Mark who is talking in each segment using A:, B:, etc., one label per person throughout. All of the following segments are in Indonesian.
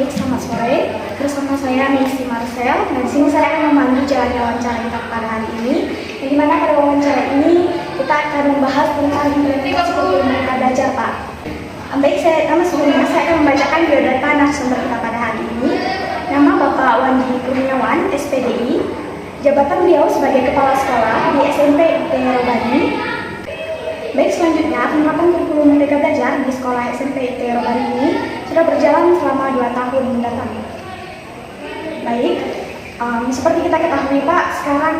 A: Baik, selamat sore. Bersama saya Messi Marcel. Nah, di sini saya akan memandu jalannya wawancara kita pada hari ini. Di mana pada wawancara ini kita akan membahas tentang implementasi kurikulum Merdeka Belajar, Pak. Baik, sebelumnya saya akan membacakan biodata narasumber kita pada hari ini. Nama Bapak Wandi Kurniawan, SPDI. Jabatan beliau sebagai Kepala Sekolah di SMP IT Robani. Baik, selanjutnya penerapan kurikulum Merdeka Belajar di sekolah SMP IT Robani ini sudah berjalan selama 2 tahun mendatang. Baik, seperti kita ketahui Pak, sekarang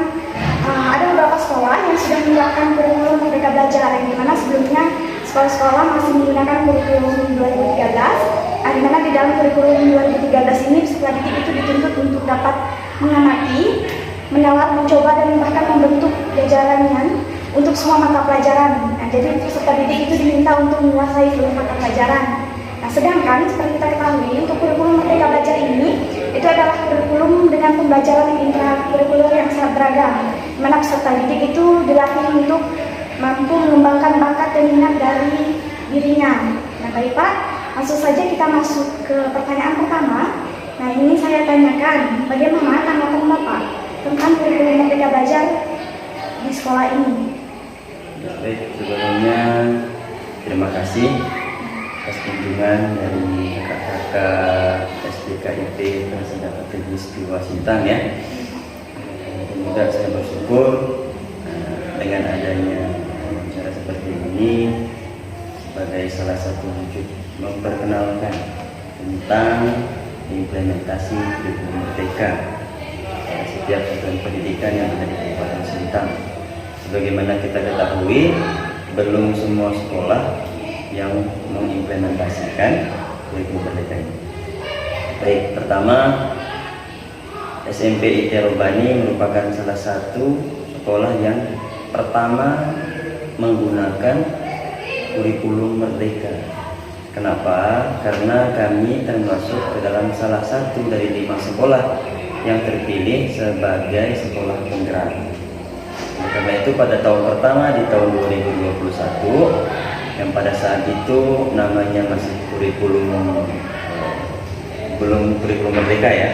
A: ada beberapa sekolah yang sudah menerapkan kurikulum Merdeka Belajar, yang dimana sebelumnya sekolah-sekolah masih menggunakan kurikulum 2013, di mana di dalam kurikulum 2013 ini peserta didik itu dituntut untuk dapat mengamati, menawar, mencoba, dan bahkan membentuk jajarannya untuk semua mata pelajaran. Nah, jadi peserta didik itu diminta untuk menguasai seluruh mata pelajaran. Nah, sedangkan seperti kita ketahui untuk kurikulum Merdeka Belajar ini itu adalah kurikulum dengan pembelajaran intrakurikuler yang sangat beragam, di mana peserta didik itu dilatih untuk mampu mengembangkan bakat dan minat dari dirinya. Nah, baik Pak, langsung saja kita masuk ke pertanyaan pertama. Nah, ini saya tanyakan, bagaimana tanggapan Bapak tentang kurikulum Merdeka Belajar di sekolah ini?
B: Baik, sebelumnya terima kasih atas kunjungan dari kakak-kakak SDKIP Tersendapat Teknis Jiwa Sintang ya. Dan juga saya bersyukur dengan adanya acara seperti ini sebagai salah satu wujud memperkenalkan tentang implementasi kurikulum Merdeka pada setiap satuan pendidikan yang ada di Kabupaten Sintang. Sebagaimana kita ketahui, belum semua sekolah yang mengimplementasikan kurikulum Merdeka ini. Baik, pertama SMP IT Robani merupakan salah satu sekolah yang pertama menggunakan kurikulum Merdeka. Kenapa? Karena kami termasuk ke dalam salah satu dari 5 sekolah yang terpilih sebagai sekolah penggerak. Karena itu pada tahun pertama di tahun 2021 yang pada saat itu namanya masih kurikulum belum kurikulum Merdeka ya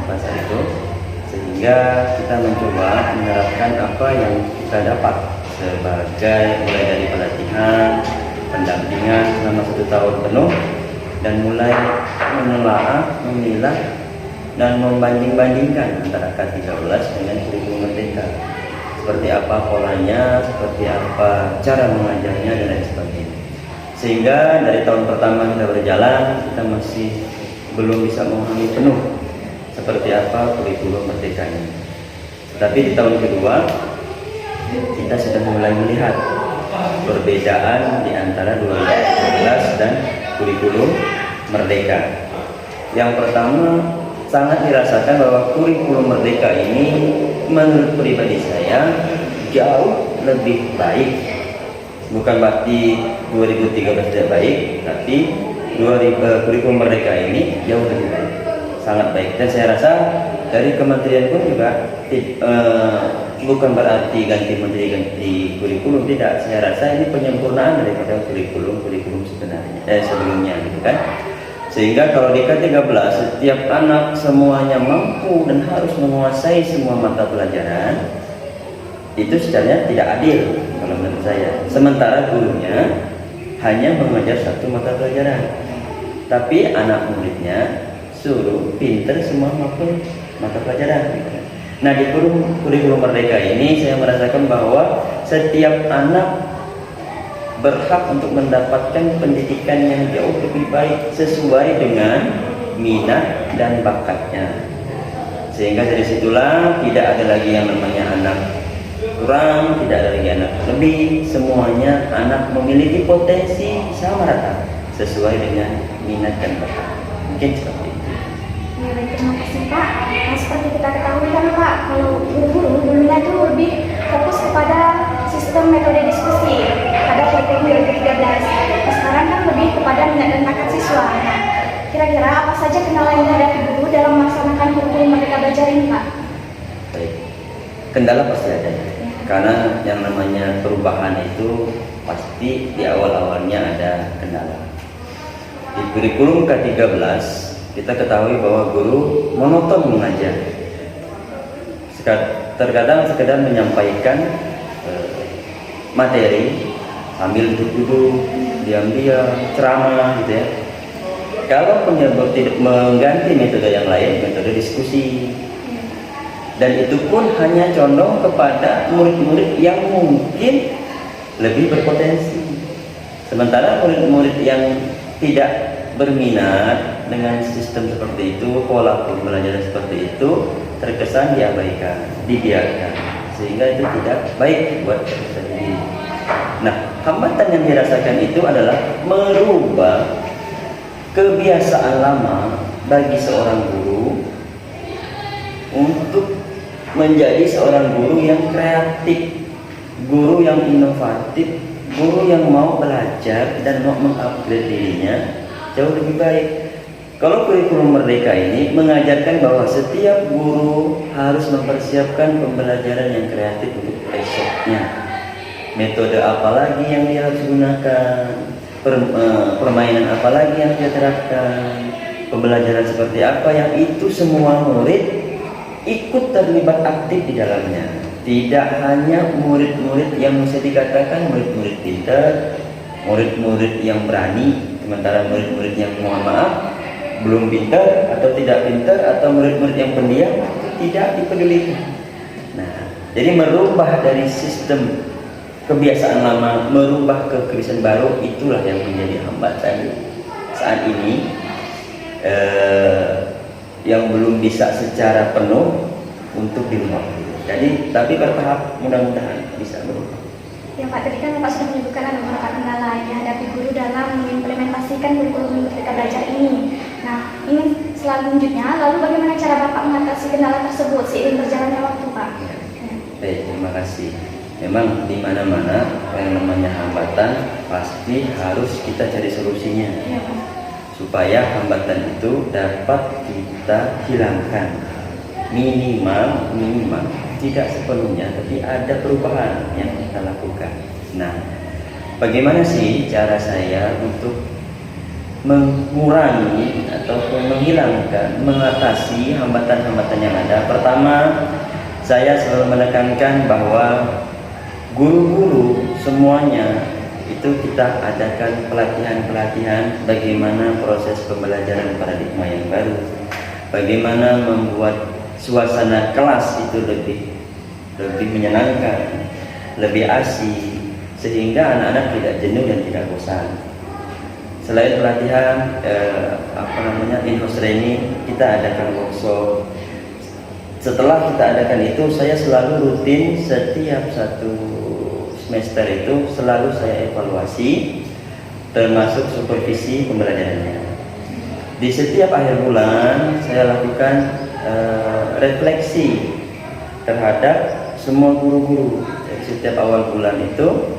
B: pada saat itu, sehingga kita mencoba menerapkan apa yang kita dapat sebagai mulai dari pelatihan, pendampingan selama 1 tahun penuh, dan mulai menelaah, memilah dan membanding-bandingkan antara K13 dengan kurikulum Merdeka. Seperti apa polanya, seperti apa cara mengajarnya, dan lain sebagainya. Sehingga dari tahun pertama kita berjalan, kita masih belum bisa memahami penuh seperti apa kurikulum Merdeka ini. Tapi di tahun kedua, kita sudah mulai melihat perbedaan di antara 2013 dan kurikulum Merdeka. Yang pertama, sangat dirasakan bahwa kurikulum Merdeka ini menurut pribadi saya jauh lebih baik. Bukan berarti 2013 tidak baik, tapi kurikulum Merdeka ini jauh lebih baik, sangat baik. Dan saya rasa dari kementerian pun juga bukan berarti ganti menteri ganti kurikulum, tidak. Saya rasa ini penyempurnaan daripada kurikulum sebenarnya sebelumnya, gitu kan. Sehingga kalau di K13 setiap anak semuanya mampu dan harus menguasai semua mata pelajaran, itu sebenarnya tidak adil kalau menurut saya. Sementara gurunya hanya mengajar 1 mata pelajaran, tapi anak muridnya suruh pinter semua maupun mata pelajaran. Nah, di kurikulum Merdeka ini saya merasakan bahwa setiap anak berhak untuk mendapatkan pendidikan yang jauh lebih baik sesuai dengan minat dan bakatnya. Sehingga dari situlah tidak ada lagi yang namanya anak kurang, tidak ada lagi anak lebih. Semuanya anak memiliki potensi sama rata sesuai dengan minat dan bakat. Mungkin seperti itu.
A: Ya, baik, terima kasih Pak. Nah, seperti kita ketahui kan Pak, kalau guru-guru dulunya itu lebih fokus kepada sistem metode diskusi pada kurikulum 2013. Nah, sekarang kan lebih kepada minat dan bakat siswa. Nah, kira-kira apa saja kendala yang dihadapi guru dalam melaksanakan kurikulum Merdeka Belajar ini Pak?
B: Baik, kendala pasti ada, karena yang namanya perubahan itu pasti di awal-awalnya ada kendala. Di kurikulum K13 kita ketahui bahwa guru monoton mengajar. Terkadang sekedar menyampaikan materi sambil duduk-duduk, diam-diam, ceramah gitu ya. Kalau penyebab tidak mengganti metode yang lain, metode diskusi, dan itu pun hanya condong kepada murid-murid yang mungkin lebih berpotensi. Sementara murid-murid yang tidak berminat dengan sistem seperti itu, pola pembelajaran seperti itu, terkesan diabaikan, dibiarkan, sehingga itu tidak baik buat peserta didik. Nah, hambatan yang dirasakan itu adalah merubah kebiasaan lama bagi seorang guru untuk menjadi seorang guru yang kreatif, guru yang inovatif, guru yang mau belajar dan mau mengupgrade dirinya jauh lebih baik. Kalau kurikulum merdeka ini mengajarkan bahwa setiap guru harus mempersiapkan pembelajaran yang kreatif untuk esoknya. Metode apa lagi yang dia harus gunakan, permainan apa lagi yang dia terapkan, pembelajaran seperti apa yang itu semua murid ikut terlibat aktif di dalamnya. Tidak hanya murid-murid yang bisa dikatakan murid-murid pintar, murid-murid yang berani, sementara murid-murid yang mohon maaf belum pintar atau tidak pintar atau murid-murid yang pendiam tidak dipedulikan. Nah, jadi merubah dari sistem kebiasaan lama merubah ke kebiasaan baru, itulah yang menjadi hambatan saat ini, yang belum bisa secara penuh untuk dirubah. Jadi tapi bertahap, mudah-mudahan bisa berubah.
A: Ya Pak, tadi kan Bapak sudah menyebutkan ada beberapa kendala yang dihadapi guru dalam mengimplementasikan kurikulum Merdeka Belajar ini. Nah, ini selanjutnya, lalu bagaimana cara Bapak mengatasi kendala tersebut seiring berjalannya waktu, Pak?
B: Baik, terima kasih. Memang di mana-mana yang namanya hambatan pasti harus kita cari solusinya,
A: Ya, Pak.
B: supaya hambatan itu dapat kita hilangkan. Minimal tidak sepenuhnya, tapi ada perubahan yang kita lakukan. Nah, bagaimana sih cara saya untuk mengurangi ataupun menghilangkan, mengatasi hambatan-hambatan yang ada? Pertama, saya selalu menekankan bahwa guru-guru semuanya itu kita adakan pelatihan-pelatihan bagaimana proses pembelajaran paradigma yang baru, bagaimana membuat suasana kelas itu lebih menyenangkan, lebih asik, sehingga anak-anak tidak jenuh dan tidak bosan. Selain pelatihan in-house training, kita adakan workshop. Setelah kita adakan itu, saya selalu rutin setiap satu semester itu selalu saya evaluasi, termasuk supervisi pembelajarannya. Di setiap akhir bulan saya lakukan refleksi terhadap semua guru-guru. Jadi setiap awal bulan itu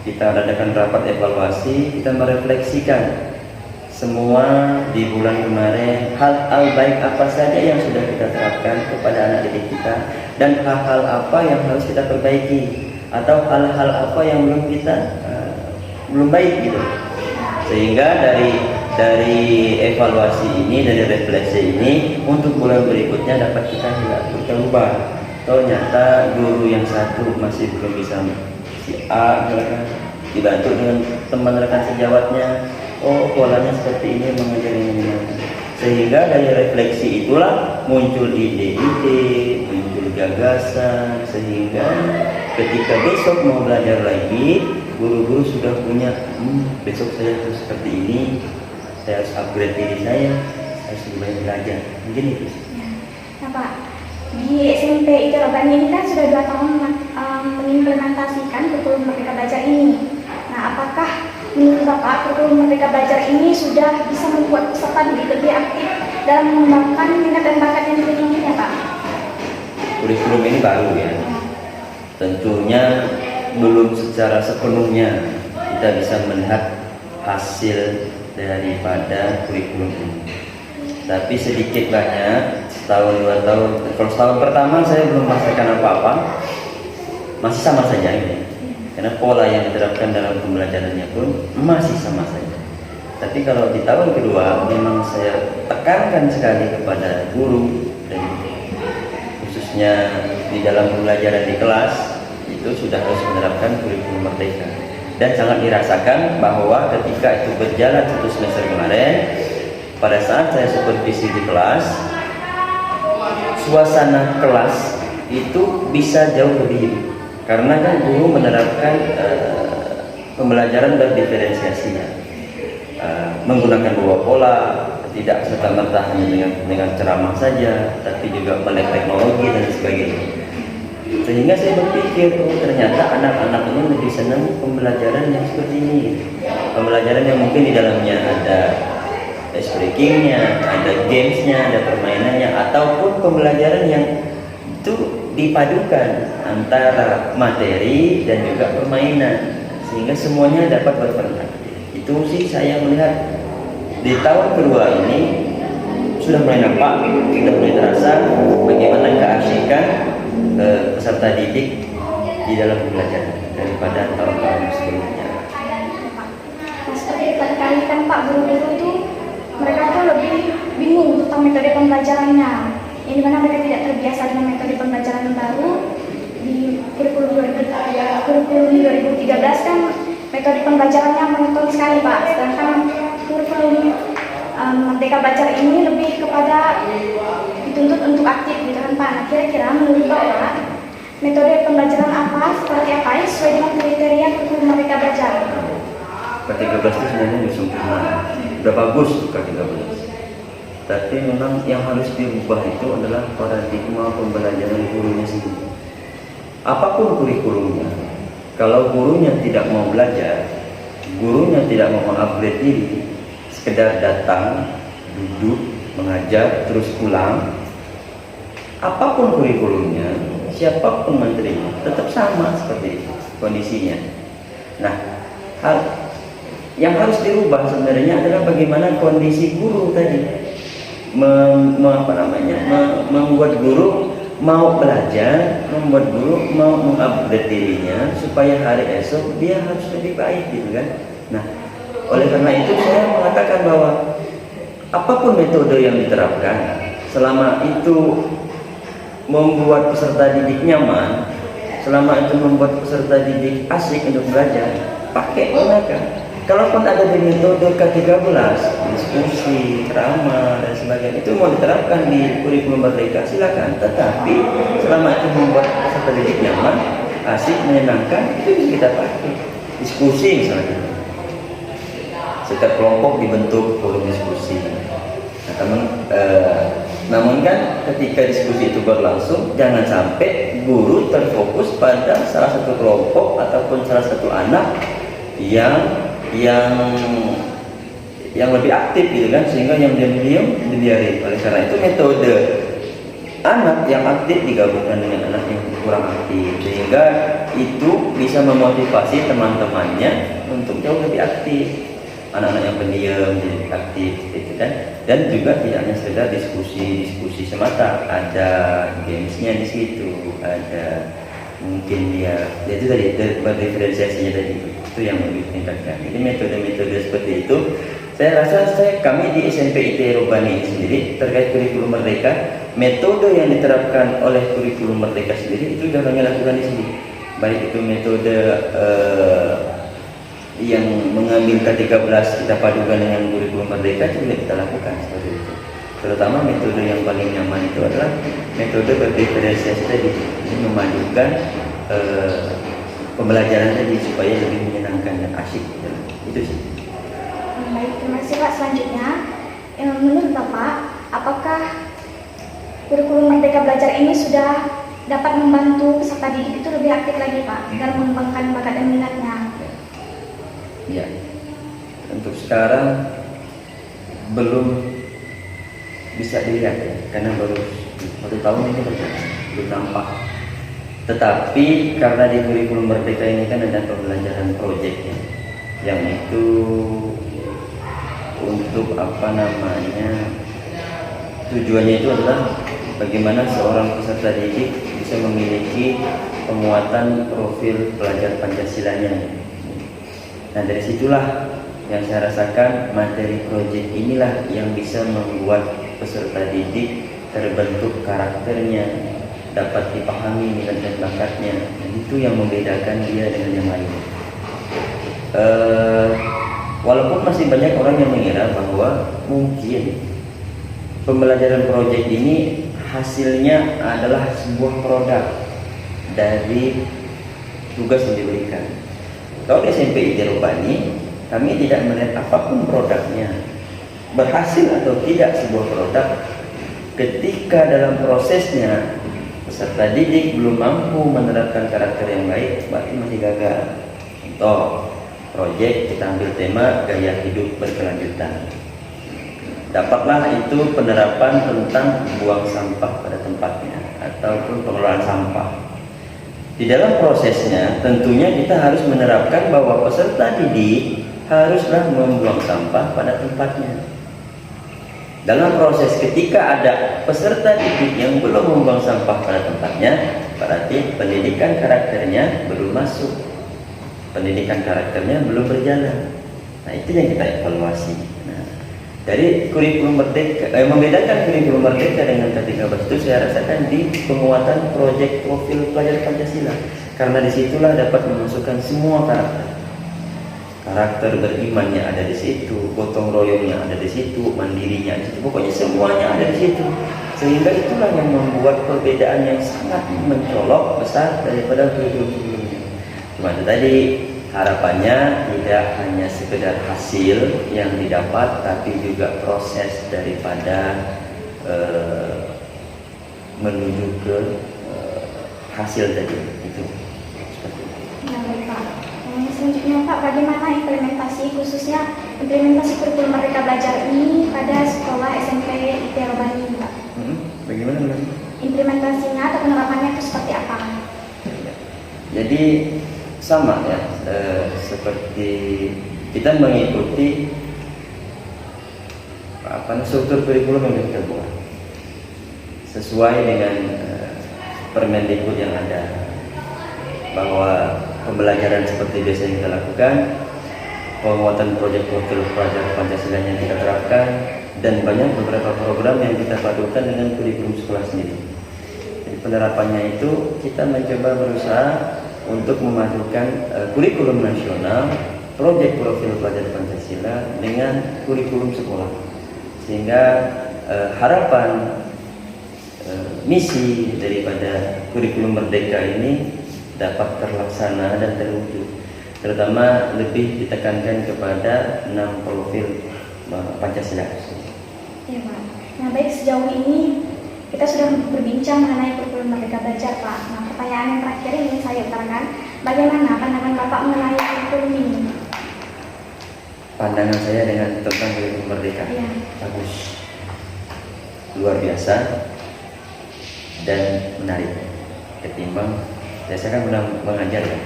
B: kita adakan rapat evaluasi, kita merefleksikan semua di bulan kemarin, hal-hal baik apa saja yang sudah kita terapkan kepada anak didik kita, dan hal-hal apa yang harus kita perbaiki, atau hal-hal apa yang belum baik gitu. Sehingga dari evaluasi ini, dari refleksi ini, untuk bulan berikutnya dapat kita ubah. Ternyata guru yang satu masih belum bisa, si A dibantu dengan teman rekan sejawatnya, oh polanya seperti ini, mengajar ini. Sehingga dari refleksi itulah muncul ide-ide, muncul gagasan, sehingga ketika besok mau belajar lagi, guru-guru sudah punya, besok saya harus seperti ini, saya harus upgrade diri saya harus lebih banyak belajar. Mungkin itu.
A: Nah Pak, di SMP Iteroban ini kan sudah 2 tahun mengimplementasikan kurikulum Merdeka Belajar ini. Nah, apakah menurut Bapak kurikulum Merdeka Belajar ini sudah bisa membuat peserta didik lebih aktif dalam mengembangkan minat dan bakat yang dimilikinya, Pak?
B: Kurikulum ini baru ya. Tentunya belum secara sepenuhnya kita bisa melihat hasil daripada kurikulum ini. Tapi sedikit banyak, setahun 2 tahun. Kalau setahun pertama saya belum merasakan apa-apa, masih sama saja ini. Karena pola yang diterapkan dalam pembelajarannya pun masih sama saja. Tapi kalau di tahun kedua memang saya tekankan sekali kepada guru, dan khususnya di dalam pembelajaran di kelas itu sudah harus menerapkan kurikulum merdeka. Dan sangat dirasakan bahwa ketika itu berjalan 1 semester kemarin, pada saat saya supervisi di kelas, suasana kelas itu bisa jauh lebih hidup. Karena kan guru menerapkan pembelajaran berdiferensiasi, menggunakan 2 pola, tidak serta-merta hanya dengan ceramah saja, tapi juga melek teknologi dan sebagainya. Sehingga saya berpikir, oh ternyata anak-anak ini lebih senang pembelajaran yang seperti ini. Pembelajaran yang mungkin di dalamnya ada ice breakingnya, ada gamesnya, ada permainannya, ataupun pembelajaran yang itu dipadukan antara materi dan juga permainan, sehingga semuanya dapat berperan. Itu sih saya melihat di tahun kedua ini sudah mulai nampak, sudah mulai terasa bagaimana keasikan peserta didik di dalam pembelajaran daripada tahun-tahun sebelumnya.
A: Nah, seperti tadi kan Pak, guru-guru itu mereka tuh lebih bingung tentang metode pembelajarannya. Yang dimana mereka tidak terbiasa dengan metode pembelajaran yang baru. Di kurikulum 2013 kan metode pembelajarannya monoton sekali Pak. Sedangkan kurikulum Merdeka Belajar ini lebih kepada dituntut untuk aktif gitu kan Pak. Nah, kira-kira menurut Bapak metode pembelajaran apa, seperti apa yang sesuai dengan kriteria kurikulum Merdeka Belajar?
B: K13 itu sebenarnya sudah sempurna, sudah bagus K13. Tapi memang yang harus diubah itu adalah paradigma pembelajaran gurunya sendiri. Apapun kurikulumnya, kalau gurunya tidak mau belajar, gurunya tidak mau mengupgrade diri, sekedar datang, duduk, mengajar, terus pulang, apapun kurikulumnya, siapapun menterinya, tetap sama seperti itu kondisinya. Nah, yang harus dirubah sebenarnya adalah bagaimana kondisi guru tadi, membuat guru mau belajar, membuat guru mau mengupgrade dirinya supaya hari esok dia harus lebih baik gitu kan. Nah, oleh karena itu saya mengatakan bahwa apapun metode yang diterapkan, selama itu membuat peserta didik nyaman, selama itu membuat peserta didik asik untuk belajar, pakai gunakan. Kalaupun ada di metode K13, diskusi, ceramah dan sebagainya, itu mau diterapkan di kurikulum Merdeka, silakan. Tetapi selama itu membuat peserta didik nyaman, asik, menyenangkan, itu bisa kita pakai. Diskusi misalnya, setiap kelompok dibentuk forum diskusi. Nah, namun kan ketika diskusi itu berlangsung, jangan sampai guru terfokus pada salah satu kelompok ataupun salah satu anak yang lebih aktif gitu kan, sehingga yang diam-diam dibiarin. Oleh karena itu metode anak yang aktif digabungkan dengan anak yang kurang aktif, sehingga itu bisa memotivasi teman-temannya untuk jauh lebih aktif. Anak-anak yang pendiam jadi aktif gitu kan. Dan juga tidak hanya sekedar diskusi semata, ada gamesnya di situ, ada mungkin dia itu tadi berdiferensiasinya tadi, itu yang lebih ditingkatkan. Jadi metode-metode seperti itu saya rasa kami di SMP IT Robani sendiri terkait kurikulum Merdeka, metode yang diterapkan oleh kurikulum Merdeka sendiri itu sudah kami lakukan di sini. Baik itu metode yang mengambil K13 kita padukan dengan kurikulum Merdeka, itu juga kita lakukan seperti itu. Terutama metode yang paling nyaman itu adalah metode berdiferensiasi tadi, ini memadukan pembelajaran tadi supaya lebih menyenangkan dan asyik gitu. Itu sih.
A: Baik, terima kasih Pak. Selanjutnya, menurut Bapak, apakah kurikulum Merdeka Belajar ini sudah dapat membantu peserta didik itu lebih aktif lagi Pak, dalam mengembangkan bakat dan minatnya?
B: Ya, untuk sekarang belum bisa dilihat ya, karena baru 1 tahun ini belum nampak. Tetapi karena di kurikulum Merdeka ini kan ada pembelajaran proyek ya, yang itu untuk tujuannya itu adalah bagaimana seorang peserta didik bisa memiliki penguatan profil pelajar Pancasilanya. Nah, dari situlah yang saya rasakan materi proyek inilah yang bisa membuat peserta didik terbentuk karakternya, dapat dipahami minat dan bakatnya. Dan itu yang membedakan dia dengan yang lain. Walaupun masih banyak orang yang mengira bahwa mungkin pembelajaran proyek ini hasilnya adalah sebuah produk dari tugas yang diberikan. Kalau di SMP IT Robani, kami tidak melihat apapun produknya, berhasil atau tidak sebuah produk, ketika dalam prosesnya peserta didik belum mampu menerapkan karakter yang baik, berarti masih gagal. Contoh, proyek kita ambil tema gaya hidup berkelanjutan. Dapatlah itu penerapan tentang buang sampah pada tempatnya ataupun pengelolaan sampah. Di dalam prosesnya tentunya kita harus menerapkan bahwa peserta didik haruslah membuang sampah pada tempatnya. Dalam proses ketika ada peserta didik yang belum membuang sampah pada tempatnya, berarti pendidikan karakternya belum masuk. Pendidikan karakternya belum berjalan. Nah, itu yang kita evaluasi. Nah, dari kurikulum merdeka, membedakan kurikulum merdeka dengan K13 itu saya rasakan di penguatan proyek profil pelajar Pancasila. Karena disitulah dapat memasukkan semua karakter. Karakter berimannya ada di situ, gotong royongnya ada di situ, mandirinya di situ, pokoknya semuanya ada di situ. Sehingga itulah yang membuat perbedaan yang sangat mencolok besar daripada kurikulum sebelumnya. Cuma itu tadi, harapannya tidak hanya sekedar hasil yang didapat, tapi juga proses daripada menuju ke hasil tadi itu.
A: Nah, baik Pak. Selanjutnya Pak, bagaimana implementasi khususnya implementasi kurikulum Merdeka Belajar ini pada sekolah SMP IT Robani Pak?
B: Bagaimana Mas?
A: Implementasinya atau penerapannya itu seperti apa?
B: Jadi sama ya, seperti kita mengikuti struktur kurikulum yang kita buat sesuai dengan Permendikbud yang ada, bahwa pembelajaran seperti biasa yang kita lakukan, penguatan proyek profil pelajar Pancasila yang kita terapkan, dan banyak beberapa program yang kita padukan dengan kurikulum sekolah sendiri. Jadi penerapannya itu kita mencoba berusaha untuk memadukan kurikulum nasional, proyek profil pelajar Pancasila dengan kurikulum sekolah, sehingga harapan misi daripada kurikulum merdeka ini dapat terlaksana dan terwujud. Terutama lebih ditekankan kepada 6 profil Pancasila.
A: Ya Pak. Nah baik, sejauh ini kita sudah berbincang mengenai kurikulum Merdeka Belajar Pak. Nah pertanyaan yang terakhir ini saya utarakan, bagaimana pandangan Bapak mengenai kurikulum ini?
B: Pandangan saya dengan tentang kurikulum merdeka,
A: Ya.
B: bagus, luar biasa dan menarik ketimbang saya kan pernah mengajar ya,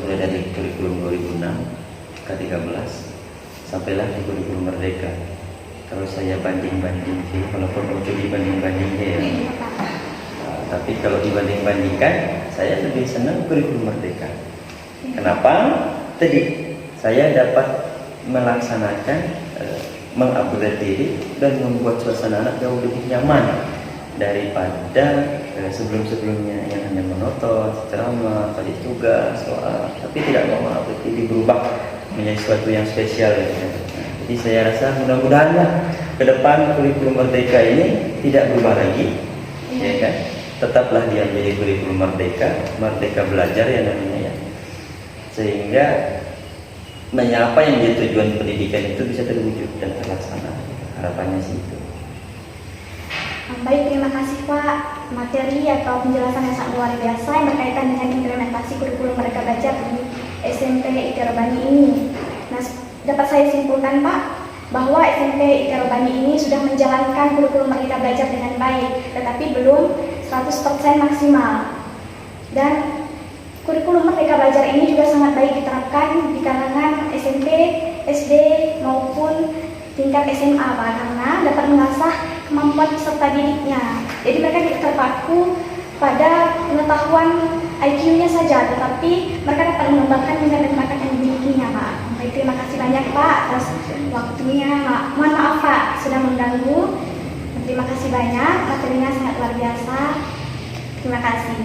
B: mulai dari kurikulum 2006 K13 sampailah di kurikulum merdeka. Kalau saya banding-banding sih, walaupun untuk dibanding-bandingnya ya, tapi kalau dibanding-bandingkan saya lebih senang kurikulum merdeka. Kenapa? Tadi saya dapat melaksanakan mengupgrade diri dan membuat suasana anak jauh lebih nyaman daripada sebelum-sebelumnya yang hanya monoton, ceramah, tadi tugas, soal, tapi tidak mau jadi berubah menjadi sesuatu yang spesial ya. Jadi saya rasa mudah-mudahan ke depan kurikulum merdeka ini tidak berubah lagi, ya kan? Tetaplah dia menjadi kurikulum merdeka belajar ya namanya ya. Sehingga apa yang jadi tujuan pendidikan itu bisa terwujud dan terlaksana. Harapannya sih itu.
A: Baik, terima kasih Pak. Materi atau penjelasan yang sangat luar biasa yang berkaitan dengan implementasi kurikulum Merdeka Belajar di SMP IT Robani ini. Nah, dapat saya simpulkan Pak, bahwa SMP IT Robani ini sudah menjalankan kurikulum Merdeka Belajar dengan baik, tetapi belum 100% maksimal. Dan kurikulum Merdeka Belajar ini juga sangat baik diterapkan di kalangan SMP, SD maupun tingkat SMA Pak, karena dapat mengasah kemampuan peserta didiknya. Jadi mereka tidak terpaku pada pengetahuan IQ-nya saja, tetapi mereka dapat mengembangkan minat dan bakat yang dimilikinya Pak. Jadi terima kasih banyak Pak atas waktunya. Mohon maaf Pak sudah mengganggu. Terima kasih banyak, materinya sangat luar biasa. Terima kasih.